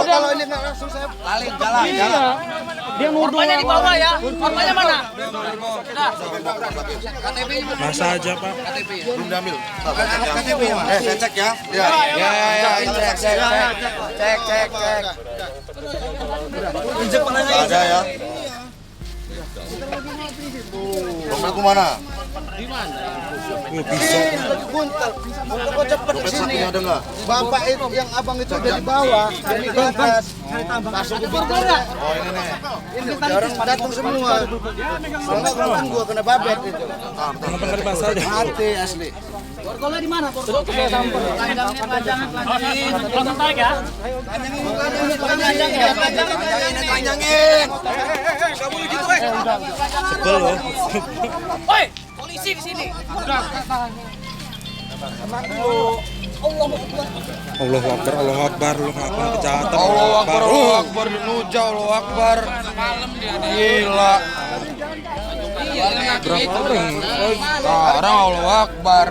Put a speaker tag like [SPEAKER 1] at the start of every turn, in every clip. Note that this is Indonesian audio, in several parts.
[SPEAKER 1] Kalau ini nggak langsung saya
[SPEAKER 2] Paling jalan.
[SPEAKER 3] Dia nuduh.
[SPEAKER 4] Korbannya di bawah ya. Korbannya mana?
[SPEAKER 5] Masa aja Pak.
[SPEAKER 2] KTP ya.
[SPEAKER 1] belum diambil.
[SPEAKER 2] KTP ya, Mas.
[SPEAKER 1] Saya cek ya.
[SPEAKER 2] Cek.
[SPEAKER 1] Injek palanya ada ya. Dompetku mana?
[SPEAKER 5] Pisau.
[SPEAKER 1] Buntal. Kok cepet di sini? Ada nggak? Bapak itu yang abang itu udah di bawah. Ini ke atas. Masuk ke bawah. Oh ini nih. Ini orang datang semua. Soalnya kan gua kena babet itu.
[SPEAKER 5] Kenapa nggak dibahas aja?
[SPEAKER 1] Mati asli.
[SPEAKER 4] Borgolnya di mana? Borgolnya sampai. Panjangin. Langsung tarik ya.
[SPEAKER 1] Panjangin.
[SPEAKER 5] Sebel loh.
[SPEAKER 4] Woi, polisi di sini.
[SPEAKER 5] Allahu Akbar, Allahu Akbar, lu ngapain kejahatan?
[SPEAKER 1] Allahu Akbar, Allahu Akbar, dinuja, Allahu Akbar. Gila.
[SPEAKER 5] Berapa orang?
[SPEAKER 1] Sekarang Allahu Akbar.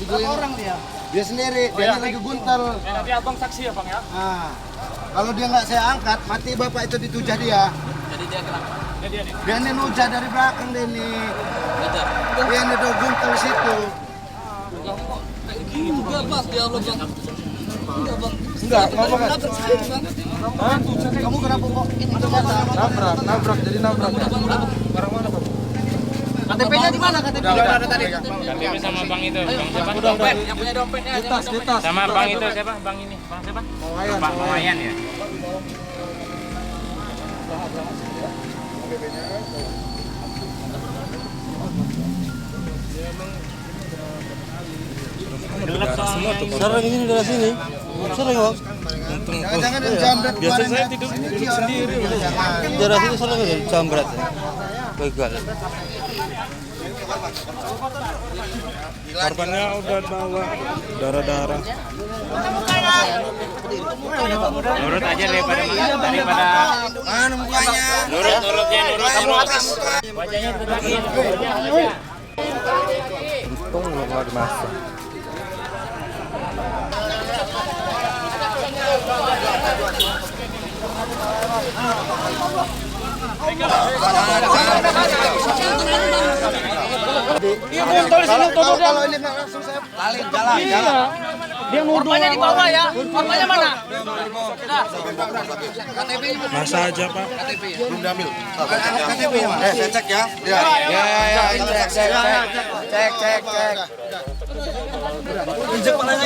[SPEAKER 4] Orang dia.
[SPEAKER 1] Dia sendiri, dia lagi buntal.
[SPEAKER 3] Nanti abang saksi ya bang ya.
[SPEAKER 1] Nah, kalau dia nggak saya angkat, mati bapak itu ditujah dia.
[SPEAKER 4] Jadi dia kenapa?
[SPEAKER 1] Dia ini nujah dari belakang dia ini. Dia ini udah buntal di situ.
[SPEAKER 4] Enggak bang, dia belum bang.
[SPEAKER 1] Enggak apa-apa. Kamu kenapa kok? Nabrak, jadi nabrak.
[SPEAKER 4] KTP-nya di mana? KTP udah ada tadi.
[SPEAKER 3] KTP sama bang itu, bang siapa?
[SPEAKER 4] Dompet, yang punya dompetnya aja.
[SPEAKER 3] Sama bang itu siapa? Bang ini, bang siapa? Pak Mawayan ya.
[SPEAKER 5] Semua tuh.
[SPEAKER 6] Sering ini dari sini. Sering bang.
[SPEAKER 1] Jangan jambret.
[SPEAKER 5] Biasa saya duduk sendiri.
[SPEAKER 6] Dari sini sering aja jambret. Begal.
[SPEAKER 5] Korbannya udah bawa darah-darah.
[SPEAKER 3] Nurut aja daripada
[SPEAKER 1] Mana mukanya?
[SPEAKER 3] nurutnya nurut. Wajahnya tegangin.
[SPEAKER 5] Untung belum ada masa.
[SPEAKER 1] Kalau ini nggak langsung saya
[SPEAKER 2] Paling jalan.
[SPEAKER 3] Dia nuduh.
[SPEAKER 4] Korbannya di bawah ya. Korbannya mana?
[SPEAKER 2] KTP ya, Mas.
[SPEAKER 5] Masa aja Pak.
[SPEAKER 2] KTP ya.
[SPEAKER 1] belum diambil.
[SPEAKER 2] KTP ya, Mas.
[SPEAKER 1] Saya cek ya.
[SPEAKER 2] Cek.
[SPEAKER 1] Injek palanya